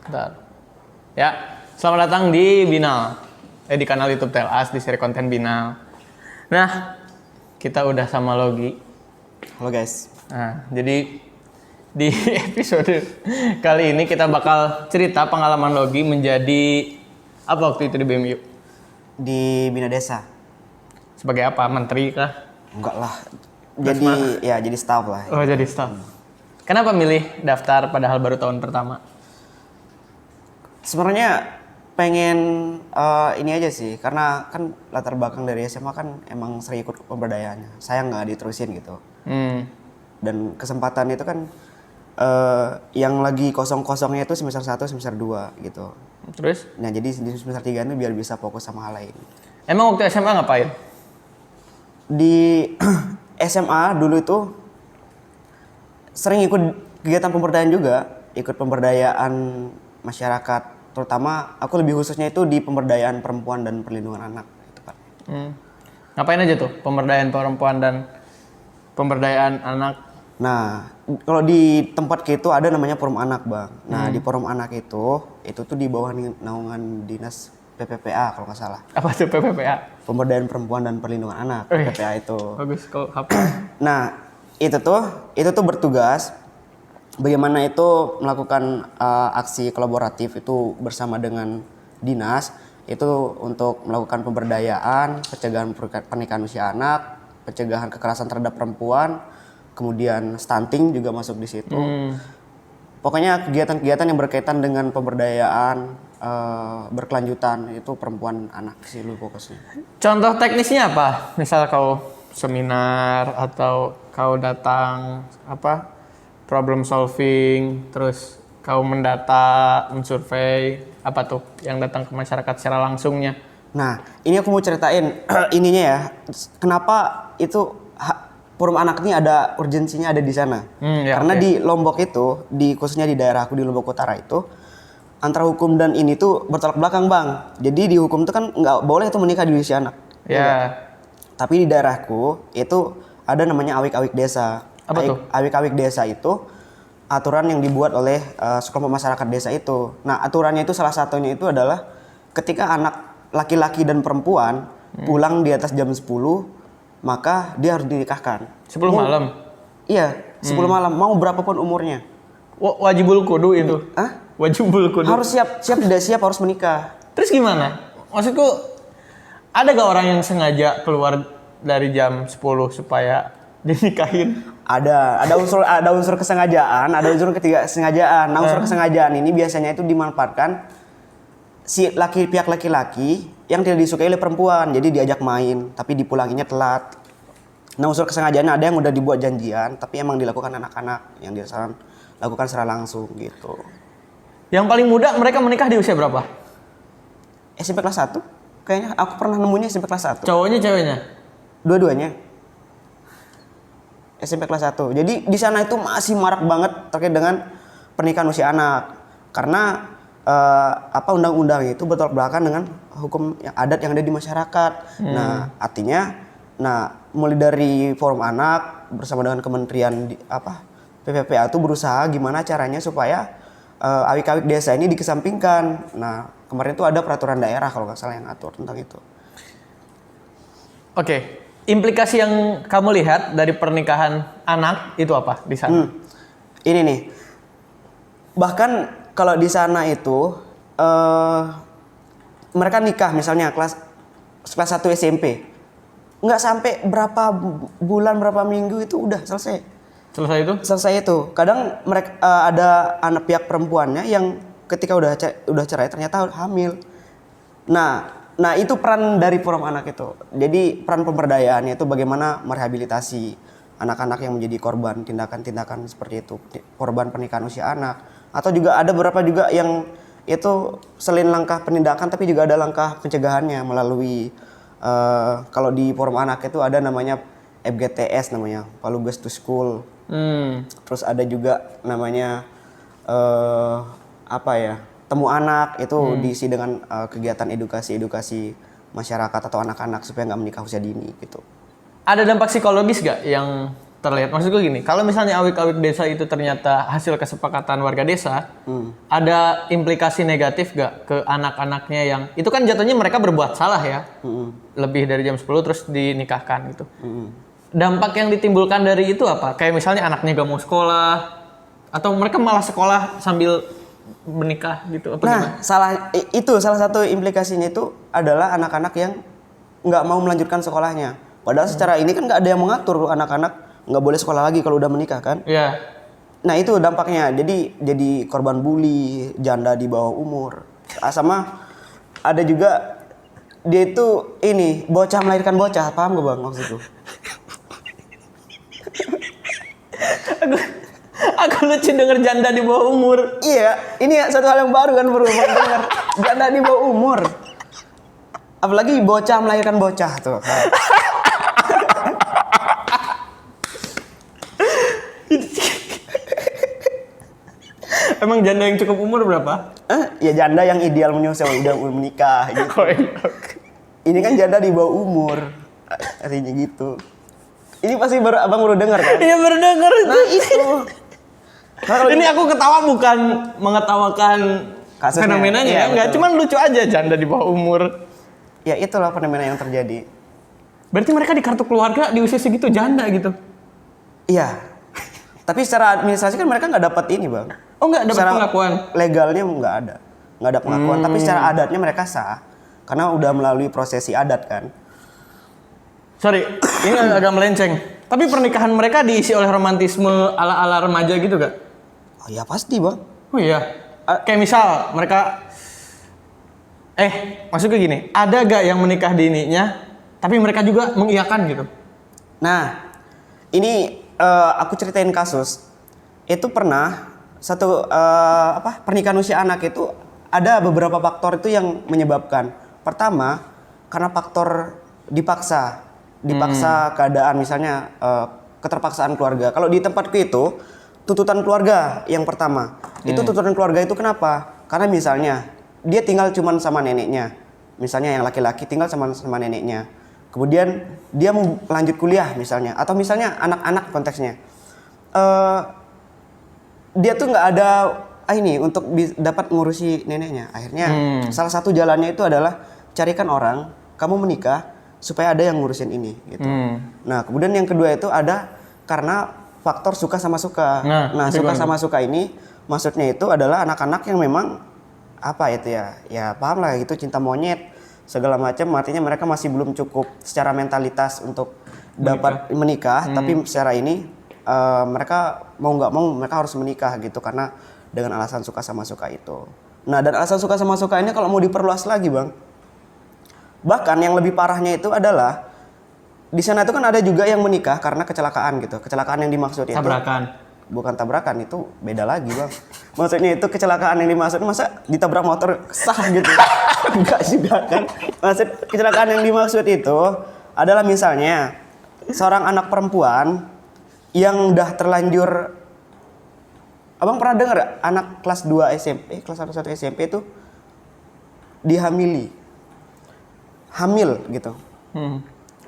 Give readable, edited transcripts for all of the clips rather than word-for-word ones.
Bentar. Ya, selamat datang di Binal. Di kanal YouTube Telas di seri konten Binal. Nah, kita udah sama Logi. Halo guys. Nah, jadi di episode kali ini kita bakal cerita pengalaman Logi menjadi apa waktu itu di BMU? Di Bina Desa. Sebagai apa? Menteri kah? Enggak lah. Jadi staff lah. Oh, jadi staff. Kenapa milih daftar padahal baru tahun pertama? Sebenarnya pengen ini aja sih, karena kan latar belakang dari SMA kan emang sering ikut pemberdayaannya. Saya nggak diterusin gitu. Dan kesempatan itu kan yang lagi kosong-kosongnya itu semester 1, semester 2 gitu. Terus? Nah jadi di semester 3 itu biar bisa fokus sama hal lain. Emang waktu SMA ngapain? Di SMA dulu itu sering ikut kegiatan pemberdayaan juga, ikut pemberdayaan masyarakat. Terutama aku lebih khususnya itu di pemberdayaan perempuan dan perlindungan anak gitu kan. Ngapain aja tuh pemberdayaan perempuan dan pemberdayaan anak? Nah, kalau di tempat itu ada namanya Forum Anak, Bang. Nah, di Forum Anak itu tuh di bawah naungan Dinas PPPA kalau nggak salah. Apa tuh PPPA? Pemberdayaan Perempuan dan Perlindungan Anak, PPPA itu. Bagus kalau hafal. Nah, itu tuh bertugas bagaimana itu melakukan aksi kolaboratif itu bersama dengan dinas itu untuk melakukan pemberdayaan, pencegahan pernikahan usia anak, pencegahan kekerasan terhadap perempuan, kemudian stunting juga masuk di situ. Pokoknya kegiatan-kegiatan yang berkaitan dengan pemberdayaan berkelanjutan itu perempuan anak sih lu fokusnya. Contoh teknisnya apa? Misal kau seminar atau kau datang problem solving, terus kau mendata, mensurvey, apa tuh yang datang ke masyarakat secara langsungnya? Nah, ini aku mau ceritain ininya ya. Kenapa itu Forum Anak ini ada urgensinya ada di sana? Karena di Lombok itu, khususnya di daerahku di Lombok Utara itu, antara hukum dan ini tuh bertolak belakang, Bang. Jadi di hukum itu kan nggak boleh itu menikah di usia anak. Ya. Tapi di daerahku itu ada namanya awik-awik desa. Apa tuh? Awik-awik desa itu aturan yang dibuat oleh sekelompok masyarakat desa itu. Nah, aturannya itu salah satunya itu adalah ketika anak laki-laki dan perempuan pulang di atas jam 10, maka dia harus dinikahkan. 10 malam? Iya, 10 malam. Mau berapapun umurnya. Wajibul kudu itu? Hah? Wajibul kudu? Harus siap tidak siap harus menikah. Terus gimana? Maksudku, ada gak orang yang sengaja keluar dari jam 10 supaya dinikahin? Ada unsur kesengajaan, ada unsur ketidaksengajaan. Nah, unsur kesengajaan ini biasanya itu dimanfaatkan si pihak laki-laki yang tidak disukai oleh perempuan. Jadi diajak main, tapi dipulanginya telat. Nah, unsur kesengajaan ada yang udah dibuat janjian, tapi emang dilakukan anak-anak yang dilakukan secara langsung gitu. Yang paling muda mereka menikah di usia berapa? SMP kelas 1? Kayaknya aku pernah nemunya SMP kelas 1. Cowoknya, ceweknya? Dua-duanya. SMP kelas 1. Jadi di sana itu masih marak banget terkait dengan pernikahan usia anak. Karena undang-undang itu bertolak belakang dengan hukum yang adat yang ada di masyarakat. Nah, artinya mulai dari Forum Anak bersama dengan Kementerian PPPA itu berusaha gimana caranya supaya awik-awik desa ini dikesampingkan. Nah, kemarin itu ada peraturan daerah kalau nggak salah yang atur tentang itu. Oke. Implikasi yang kamu lihat dari pernikahan anak itu apa di sana? Ini nih. Bahkan kalau di sana itu mereka nikah misalnya kelas 1 SMP. Nggak sampai berapa bulan, berapa minggu itu udah selesai. Selesai itu. Kadang mereka ada anak pihak perempuannya yang ketika udah cerai ternyata hamil. Nah, itu peran dari Forum Anak itu. Jadi peran pemberdayaannya itu bagaimana merehabilitasi anak-anak yang menjadi korban tindakan-tindakan seperti itu, korban pernikahan usia anak. Atau juga ada beberapa juga yang itu selain langkah penindakan tapi juga ada langkah pencegahannya melalui kalau di Forum Anak itu ada namanya FGTS namanya, Palu Girls to School. Terus ada juga namanya Temu Anak itu diisi dengan kegiatan edukasi masyarakat atau anak-anak supaya nggak menikah usia dini gitu. Ada dampak psikologis gak yang terlihat. Maksud gue gini, kalau misalnya awik-awik desa itu ternyata hasil kesepakatan warga desa, ada implikasi negatif gak ke anak-anaknya yang itu kan jatuhnya mereka berbuat salah ya, lebih dari jam 10 terus dinikahkan gitu. Dampak yang ditimbulkan dari itu apa? Kayak misalnya anaknya gak mau sekolah, atau mereka malah sekolah sambil menikah gitu? Apa Nah, salah satu implikasinya itu adalah anak-anak yang nggak mau melanjutkan sekolahnya. Padahal secara ini kan nggak ada yang mengatur anak-anak nggak boleh sekolah lagi kalau udah menikah kan? Iya. Nah itu dampaknya. Jadi korban bully, janda di bawah umur. Sama ada juga dia itu ini bocah melahirkan bocah, paham gak bang maksud itu? Aku lucu denger janda di bawah umur. Iya, ini satu hal yang baru kan baru dengar janda di bawah umur. Apalagi bocah melahirkan bocah tuh. Emang janda yang cukup umur berapa? Ya janda yang ideal menyusul udah menikah gitu. Oh, iya. Ini kan janda di bawah umur. Artinya gitu. Ini pasti abang baru dengar kan? Iya baru denger itu. Nah itu. Nah, Ini aku ketawa bukan mengetawakan Kasusnya. fenomenanya Iya, ya, enggak, betul. cuman lucu aja janda di bawah umur. Ya itulah fenomena yang terjadi. Berarti mereka di kartu keluarga di usia segitu janda gitu. Iya. Tapi secara administrasi kan mereka nggak dapat ini bang. Oh enggak dapat Secara pengakuan. legalnya nggak ada pengakuan. Tapi secara adatnya mereka sah karena udah melalui prosesi adat kan. Sorry, ini agak melenceng. Tapi pernikahan mereka diisi oleh romantisme ala-ala remaja gitu gak? Oh ya pasti bang. Oh iya. Kayak misal mereka maksudnya gini, ada gak yang menikah dininya tapi mereka juga mengiyakan gitu? Nah ini aku ceritain kasus. Itu pernah satu pernikahan usia anak itu ada beberapa faktor itu yang menyebabkan. Pertama karena faktor dipaksa keadaan misalnya keterpaksaan keluarga. Kalau di tempatku itu tuntutan keluarga yang pertama. Itu tuntutan keluarga itu kenapa? Karena misalnya dia tinggal cuman sama neneknya. Misalnya yang laki-laki tinggal sama neneknya. Kemudian dia mau lanjut kuliah misalnya atau misalnya anak-anak konteksnya. Dia tuh nggak ada ini untuk dapat ngurusi neneknya. Akhirnya salah satu jalannya itu adalah carikan orang, kamu menikah supaya ada yang ngurusin ini gitu. Nah, kemudian yang kedua itu ada karena faktor suka sama suka. Nah suka sama suka ini maksudnya itu adalah anak-anak yang memang apa itu ya? Ya paham lah gitu, cinta monyet segala macam, artinya mereka masih belum cukup secara mentalitas untuk dapat menikah, tapi secara ini mereka mau nggak mau mereka harus menikah gitu karena dengan alasan suka sama suka itu. Nah, dan alasan suka sama suka ini kalau mau diperluas lagi, Bang. Bahkan yang lebih parahnya itu adalah di sana itu kan ada juga yang menikah karena kecelakaan gitu. Kecelakaan yang dimaksud itu bukan tabrakan, itu beda lagi, Bang. Maksudnya itu kecelakaan yang dimaksud masa ditabrak motor sah gitu. Enggak juga kan. Maksud kecelakaan yang dimaksud itu adalah misalnya seorang anak perempuan yang udah terlanjur, Abang pernah dengar anak kelas 2 SMP, kelas 1 SMP itu dihamili. Hamil gitu.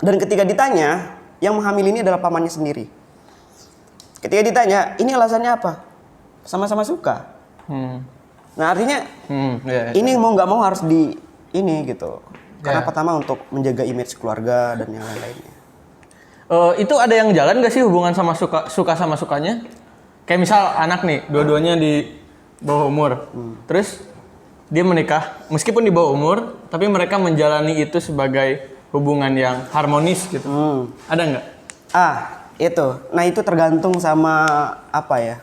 Dan ketika ditanya, yang menghamili ini adalah pamannya sendiri. Ketika ditanya, ini alasannya apa? Sama-sama suka. Nah artinya ini mau nggak mau harus ini gitu. Karena pertama untuk menjaga image keluarga dan yang lain-lainnya. Itu ada yang jalan nggak sih hubungan sama suka sama sukanya? Kayak misal anak nih, dua-duanya di bawah umur. Terus dia menikah, meskipun di bawah umur, tapi mereka menjalani itu sebagai hubungan yang harmonis gitu. Ada nggak? Itu. Nah itu tergantung sama apa ya?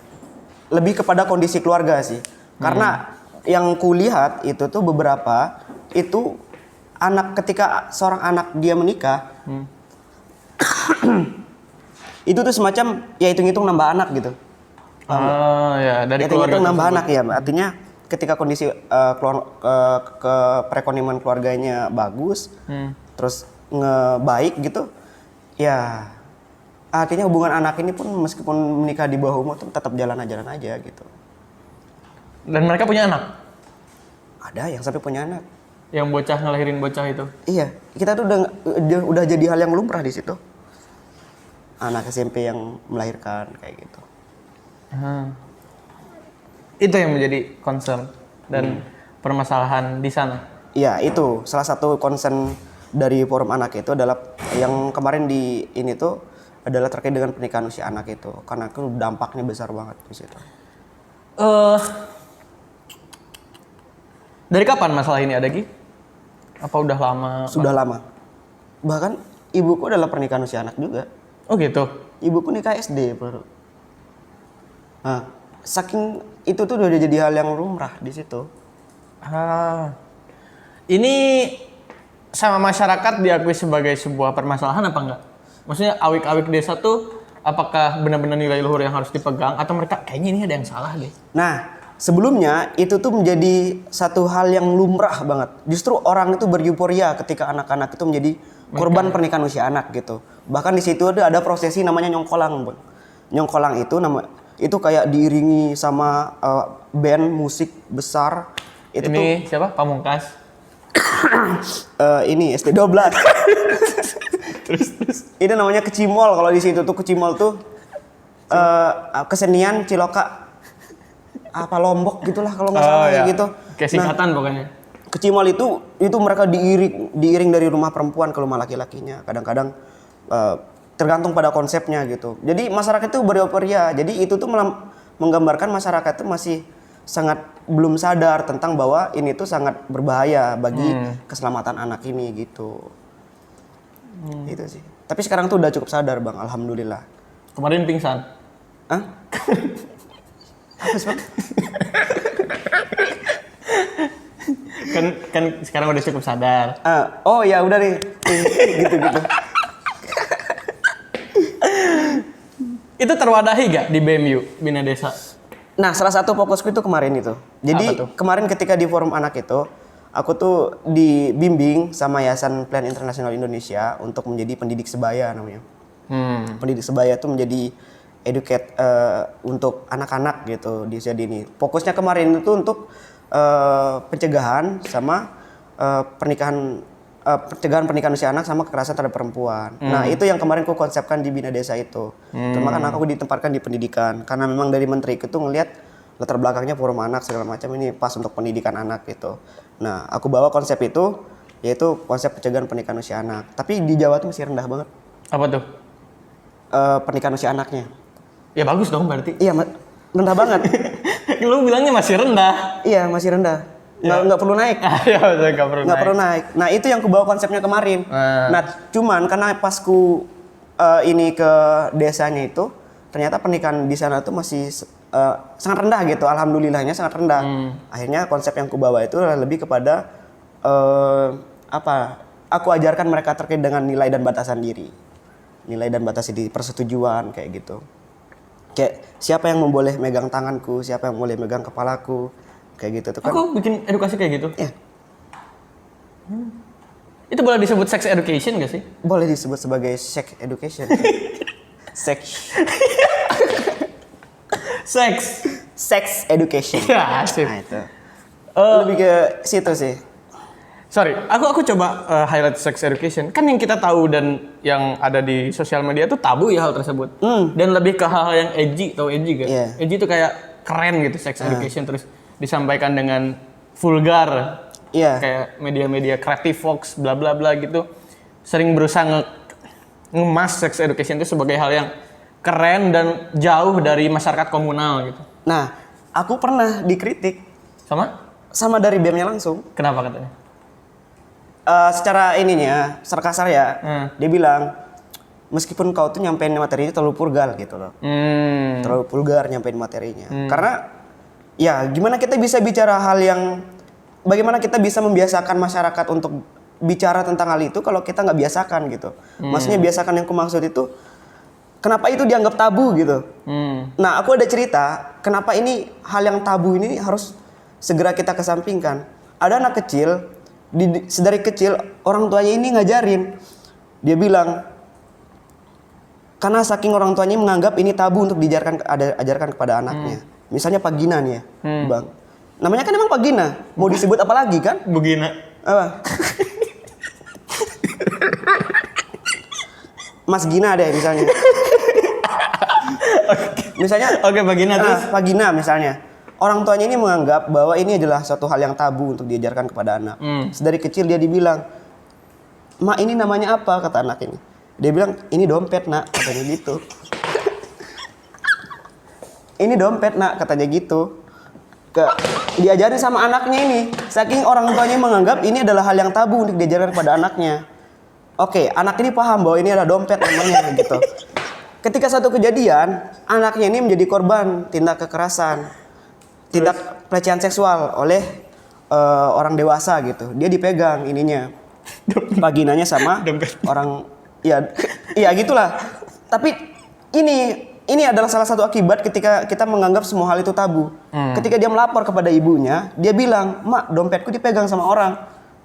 Lebih kepada kondisi keluarga sih. Karena yang kulihat itu tuh beberapa itu ketika seorang anak dia menikah, itu tuh semacam ya hitung-hitung nambah anak gitu. Ya dari keluarga hitung nambah anak ya. Artinya ketika kondisi ke perekonomian keluarganya bagus, terus baik gitu, ya artinya hubungan anak ini pun meskipun menikah di bawah umur tuh tetap jalan aja gitu. Dan mereka punya anak? Ada yang sampai punya anak. Yang bocah ngelahirin bocah itu? Iya, kita tuh udah jadi hal yang lumrah di situ. anak SMP yang melahirkan kayak gitu. Itu yang menjadi concern dan permasalahan di sana. Iya, itu salah satu concern dari forum anak itu adalah yang kemarin di ini tuh adalah terkait dengan pernikahan usia anak itu, karena itu dampaknya besar banget di situ. Dari kapan masalah ini ada, Gi? Apa udah lama? Sudah lama. Bahkan ibuku adalah pernikahan usia anak juga. Oh gitu. Ibuku nikah SD baru. Nah, saking itu tuh udah jadi hal yang lumrah di situ. Ini sama masyarakat diakui sebagai sebuah permasalahan apa enggak? Maksudnya awik-awik desa tuh apakah benar-benar nilai luhur yang harus dipegang atau mereka kayaknya ini ada yang salah deh? Nah, sebelumnya itu tuh menjadi satu hal yang lumrah banget. Justru orang itu beryuforia ketika anak-anak itu menjadi korban pernikahan usia anak gitu. Bahkan di situ ada prosesi namanya nyongkolang, Bang. Nyongkolang itu kayak diiringi sama band musik besar. Itu ini tuh, siapa? Pamungkas. Ini ST12. terus. Ini namanya kecimol kalau di situ tuh kecimol tuh kesenian Ciloka apa Lombok gitulah kalau nggak salah kayak gitu. Kayak singkatan pokoknya. Kecimol itu mereka diiring dari rumah perempuan ke rumah laki-lakinya. Kadang-kadang tergantung pada konsepnya gitu. Jadi masyarakat itu beryuforia. Jadi itu tuh menggambarkan masyarakat itu masih sangat belum sadar tentang bahwa ini tuh sangat berbahaya bagi keselamatan anak ini gitu. Itu sih. Tapi sekarang tuh udah cukup sadar, Bang, alhamdulillah. Kemarin pingsan. Hah? Apa sih, Bang? kan sekarang udah cukup sadar. Oh ya udah nih. gitu. Itu terwadahi gak di BMU Bina Desa? Nah, salah satu fokusku itu kemarin itu. Jadi kemarin ketika di forum anak itu, aku tuh dibimbing sama Yayasan Plan Internasional Indonesia untuk menjadi pendidik sebaya namanya. Pendidik sebaya itu menjadi educate untuk anak-anak gitu di usia dini. Fokusnya kemarin itu untuk pencegahan sama pencegahan pernikahan usia anak sama kekerasan terhadap perempuan. Nah, itu yang kemarin aku konsepkan di Bina Desa itu. Makanya aku ditempatkan di pendidikan karena memang dari menteri itu ngelihat latar belakangnya forum anak segala macam ini pas untuk pendidikan anak gitu. Nah, aku bawa konsep itu yaitu konsep pencegahan pernikahan usia anak. Tapi di Jawa tuh masih rendah banget. Apa tuh? Pernikahan usia anaknya. Ya bagus dong berarti. Iya, rendah banget. Lu bilangnya masih rendah. Iya, masih rendah. Nggak perlu naik. Nggak perlu naik. Nah, itu yang aku bawa konsepnya kemarin. Nah, cuman karena pas ini ke desanya itu, ternyata pernikahan di sana tuh masih sangat rendah gitu. Alhamdulillahnya sangat rendah. Akhirnya konsep yang aku bawa itu lebih kepada aku ajarkan mereka terkait dengan nilai dan batasan diri. Nilai dan batasan diri, persetujuan kayak gitu. Kayak siapa yang boleh megang tanganku, siapa yang boleh megang kepalaku. Kayak gitu tuh kan. Aku bikin edukasi kayak gitu? Iya. Itu boleh disebut sex education gak sih? Boleh disebut sebagai sex education. Sex. Sex education. Ya, asik. Nah, itu. Lebih ke situ sih. Sorry, aku coba highlight sex education. Kan yang kita tahu dan yang ada di sosial media tuh tabu ya hal tersebut. Dan lebih ke hal yang edgy, tau edgy gak? Yeah. Edgy tuh kayak keren gitu sex education terus disampaikan dengan vulgar. Iya. Kayak media-media Creative Fox bla bla bla gitu. Sering berusaha ngemas sex education itu sebagai hal yang keren dan jauh dari masyarakat komunal gitu. Nah, aku pernah dikritik sama dari BEM-nya langsung. Kenapa katanya? Secara ininya, secara kasar ya, dia bilang meskipun kau tuh nyampein materinya terlalu vulgar gitu loh. Terlalu vulgar nyampein materinya. Karena ya gimana kita bisa bicara hal yang, bagaimana kita bisa membiasakan masyarakat untuk bicara tentang hal itu kalau kita nggak biasakan gitu. Maksudnya biasakan yang aku maksud itu, kenapa itu dianggap tabu gitu. Nah, aku ada cerita, kenapa ini hal yang tabu ini harus segera kita kesampingkan. Ada anak kecil, sedari kecil orang tuanya ini ngajarin. Dia bilang, karena saking orang tuanya menganggap ini tabu untuk ajarkan kepada anaknya. Misalnya Pagina nih ya, Bang. Namanya kan emang Pagina. Mau disebut apa lagi kan? Begina. Apa? Mas Gina deh misalnya. Misalnya Oke, vagina terus. vagina misalnya. Orang tuanya ini menganggap bahwa ini adalah suatu hal yang tabu untuk diajarkan kepada anak. Sedari kecil dia dibilang, "Ma, ini namanya apa?" kata anak ini. Dia bilang, "Ini dompet, Nak," katanya gitu. "Ini dompet, Nak," katanya gitu. Diajarin sama anaknya ini. Saking orang tuanya menganggap ini adalah hal yang tabu untuk diajarkan kepada anaknya. Oke, anak ini paham bahwa ini adalah dompet namanya gitu. Ketika satu kejadian, anaknya ini menjadi korban tindak kekerasan, tindak pelecehan seksual oleh orang dewasa gitu. Dia dipegang ininya, vaginanya sama orang, ya gitulah. Tapi ini adalah salah satu akibat ketika kita menganggap semua hal itu tabu. Ketika dia melapor kepada ibunya, dia bilang, "Mak, dompetku dipegang sama orang."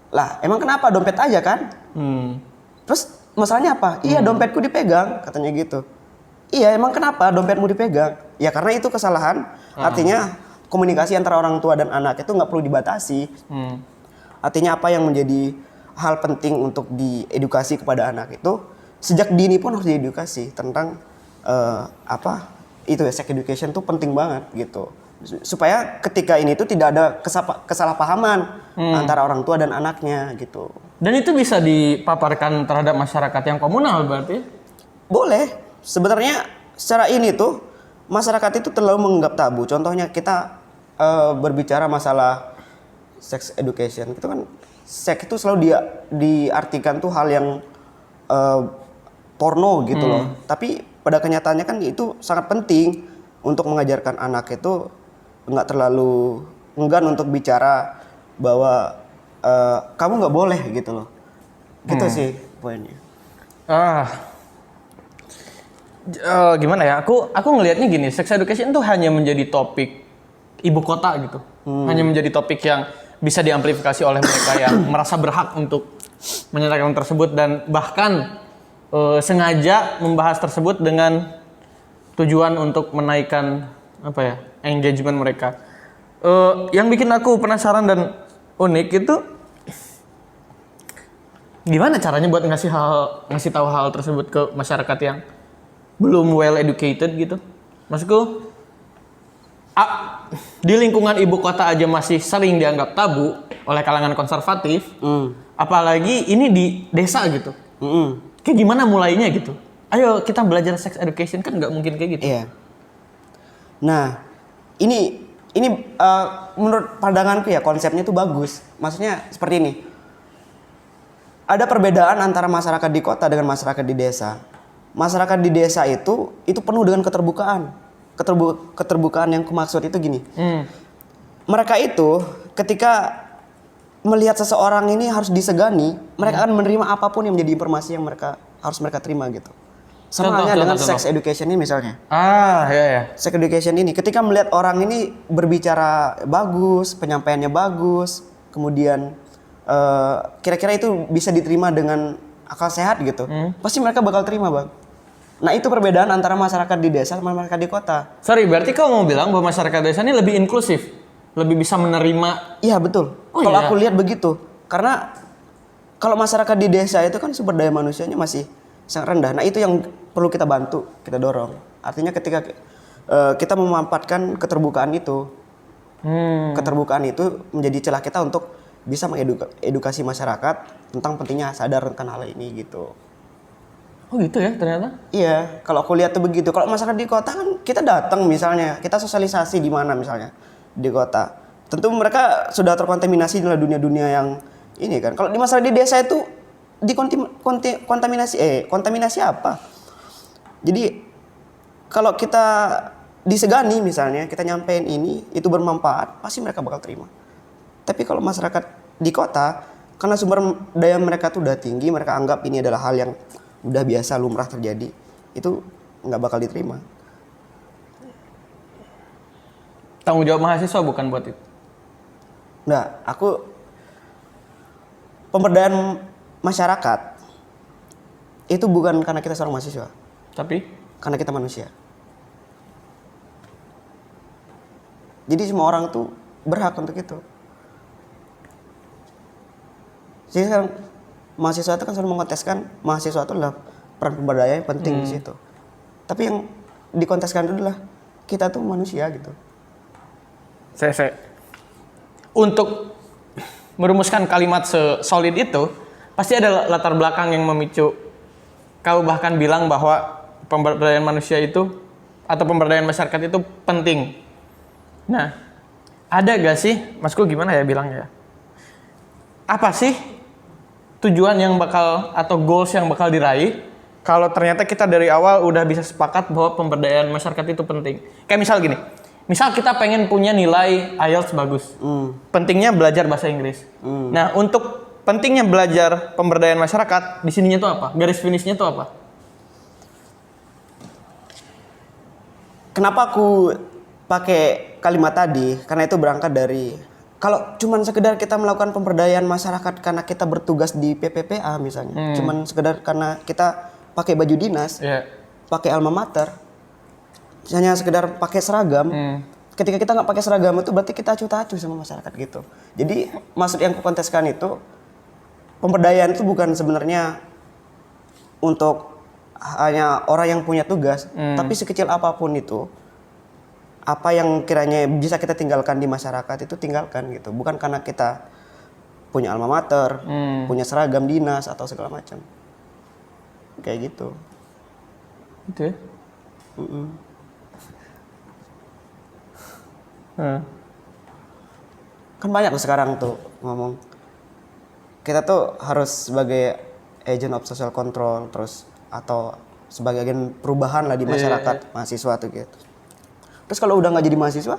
Lah, emang kenapa? Dompet aja kan? Terus masalahnya apa? Iya, dompetku dipegang, katanya gitu. Iya, emang kenapa dompetmu dipegang? Ya karena itu kesalahan. Artinya komunikasi antara orang tua dan anak itu nggak perlu dibatasi. Artinya apa yang menjadi hal penting untuk diedukasi kepada anak itu sejak dini pun harus diedukasi tentang sex education tuh penting banget gitu. Supaya ketika ini tuh tidak ada kesalahpahaman antara orang tua dan anaknya gitu. Dan itu bisa dipaparkan terhadap masyarakat yang komunal berarti? Boleh. Sebenarnya secara ini tuh masyarakat itu terlalu menganggap tabu. Contohnya kita berbicara masalah sex education. Itu kan seks itu selalu diartikan tuh hal yang porno gitu loh. Tapi pada kenyataannya kan itu sangat penting untuk mengajarkan anak itu nggak terlalu enggan untuk bicara bahwa kamu nggak boleh gitu loh. Gitu sih poinnya. Gimana ya? Aku ngelihatnya gini, sex education itu hanya menjadi topik ibu kota gitu. Hanya menjadi topik yang bisa diamplifikasi oleh mereka yang merasa berhak untuk menyatakan tersebut dan bahkan sengaja membahas tersebut dengan tujuan untuk menaikkan engagement mereka. Yang bikin aku penasaran dan unik itu gimana caranya buat ngasih tahu hal tersebut ke masyarakat yang belum well educated gitu. Maksudku di lingkungan ibu kota aja masih sering dianggap tabu oleh kalangan konservatif. Apalagi ini di desa gitu. Kayak gimana mulainya gitu? Ayo kita belajar sex education, kan nggak mungkin kayak gitu. Iya. Nah, ini menurut pandanganku ya konsepnya tuh bagus. Maksudnya seperti ini. Ada perbedaan antara masyarakat di kota dengan masyarakat di desa. Masyarakat di desa itu penuh dengan keterbukaan. Keterbukaan yang kumaksud itu gini. Mereka itu ketika melihat seseorang ini harus disegani, mereka akan menerima apapun yang menjadi informasi yang harus mereka terima gitu. Sama halnya dengan sex education ini misalnya. Ya. Sex education ini ketika melihat orang ini berbicara bagus, penyampaiannya bagus, kemudian kira-kira itu bisa diterima dengan akal sehat gitu, pasti mereka bakal terima, Bang. Nah, itu perbedaan antara masyarakat di desa sama masyarakat di kota. Sorry, berarti kau mau bilang bahwa masyarakat desa ini lebih inklusif, lebih bisa menerima? Iya, betul. Kalau aku lihat begitu. Karena kalau masyarakat di desa itu kan sumber daya manusianya masih sangat rendah. Nah, itu yang perlu kita bantu, kita dorong. Artinya ketika kita memanfaatkan keterbukaan itu, keterbukaan itu menjadi celah kita untuk bisa mengedukasi masyarakat tentang pentingnya sadar tentang hal ini gitu. Oh gitu ya ternyata? Iya, kalau aku lihat tuh begitu. Kalau masyarakat di kota kan kita datang misalnya, kita sosialisasi di mana misalnya di kota. Tentu mereka sudah terkontaminasi dalam dunia-dunia yang ini kan. Kalau di masyarakat di desa itu kontaminasi apa? Jadi kalau kita disegani misalnya, kita nyampein ini, itu bermanfaat, pasti mereka bakal terima. Tapi kalau masyarakat di kota, karena sumber daya mereka tuh udah tinggi, mereka anggap ini adalah hal yang udah biasa lumrah terjadi, itu nggak bakal diterima. Tanggung jawab mahasiswa bukan buat itu? Nggak, pemberdayaan masyarakat itu bukan karena kita seorang mahasiswa, tapi karena kita manusia. Jadi semua orang tuh berhak untuk itu. Jadi kan mahasiswa itu kan selalu mengonteskan, mahasiswa itu adalah peran pemberdayaan penting di situ. Tapi yang dikonteskan dulu lah, kita tuh manusia gitu. Saya. Untuk merumuskan kalimat sesolid itu, pasti ada latar belakang yang memicu. Kau bahkan bilang bahwa pemberdayaan manusia itu, atau pemberdayaan masyarakat itu penting. Nah, ada gak sih, Masku gimana ya bilangnya? Apa sih tujuan yang bakal, atau goals yang bakal diraih, kalau ternyata kita dari awal udah bisa sepakat bahwa pemberdayaan masyarakat itu penting? Kayak misal gini, misal kita pengen punya nilai IELTS bagus, pentingnya belajar bahasa Inggris. Nah, untuk pentingnya belajar pemberdayaan masyarakat, di sininya tuh apa? Garis finishnya tuh apa? Kenapa aku pakai kalimat tadi? Karena itu berangkat dari, kalau cuman sekedar kita melakukan pemberdayaan masyarakat karena kita bertugas di PPPA misalnya, cuman sekedar karena kita pakai baju dinas, pakai alma mater, hanya sekedar pakai seragam. Ketika kita nggak pakai seragam itu berarti kita acuh-acuh sama masyarakat gitu. Jadi maksud yang aku konteskan itu, pemberdayaan itu bukan sebenarnya untuk hanya orang yang punya tugas, tapi sekecil apapun itu, apa yang kiranya bisa kita tinggalkan di masyarakat itu tinggalkan gitu. Bukan karena kita punya alma mater, punya seragam dinas atau segala macam. Kayak gitu. Gitu ya? Kan banyak tuh sekarang tuh ngomong, kita tuh harus sebagai agent of social control terus, atau sebagai agen perubahan lah di masyarakat, mahasiswa tuh gitu. Terus kalau udah nggak jadi mahasiswa,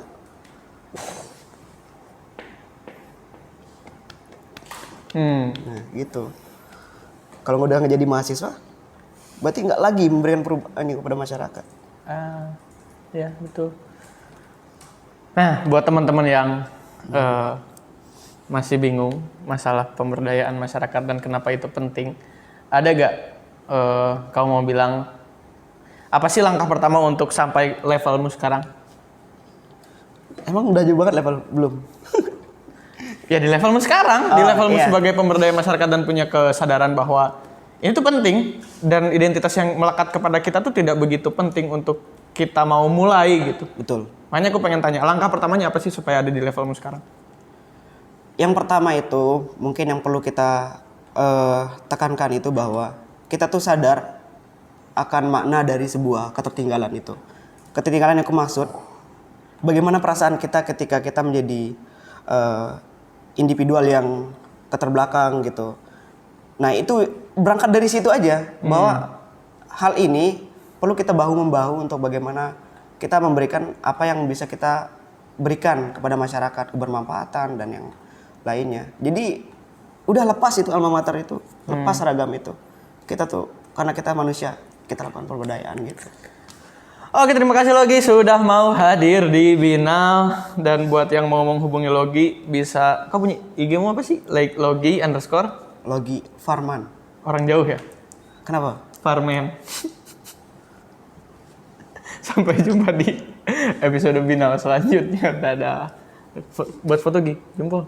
nah gitu. Kalau udah nggak jadi mahasiswa, berarti nggak lagi memberikan perubahan ini kepada masyarakat. Ya betul. Nah, buat teman-teman yang masih bingung masalah pemberdayaan masyarakat dan kenapa itu penting, ada gak kau mau bilang apa sih langkah pertama untuk sampai levelmu sekarang? Emang udah jauh banget level belum? Ya di levelmu sekarang, di levelmu sebagai pemberdayaan masyarakat dan punya kesadaran bahwa ini tuh penting dan identitas yang melekat kepada kita tuh tidak begitu penting untuk kita mau mulai gitu. Betul. Makanya aku pengen tanya, langkah pertamanya apa sih supaya ada di levelmu sekarang? Yang pertama itu mungkin yang perlu kita tekankan itu bahwa kita tuh sadar akan makna dari sebuah ketertinggalan itu. Ketertinggalan yang aku maksud, bagaimana perasaan kita ketika kita menjadi individual yang keterbelakang gitu. Nah itu berangkat dari situ aja, bahwa hal ini perlu kita bahu-membahu untuk bagaimana kita memberikan apa yang bisa kita berikan kepada masyarakat, kebermanfaatan dan yang lainnya. Jadi udah lepas itu alma mater itu, lepas seragam itu. Kita tuh karena kita manusia, kita lakukan pemberdayaan gitu. Oke, terima kasih Logi sudah mau hadir di Binal. Dan buat yang mau menghubungi Logi bisa, kau punya IG-mu apa sih? Like Logi _ Logi Farman. Orang jauh ya? Kenapa? Farman. Sampai jumpa di episode Binal selanjutnya. Dadah. Buat foto Gi, jempol.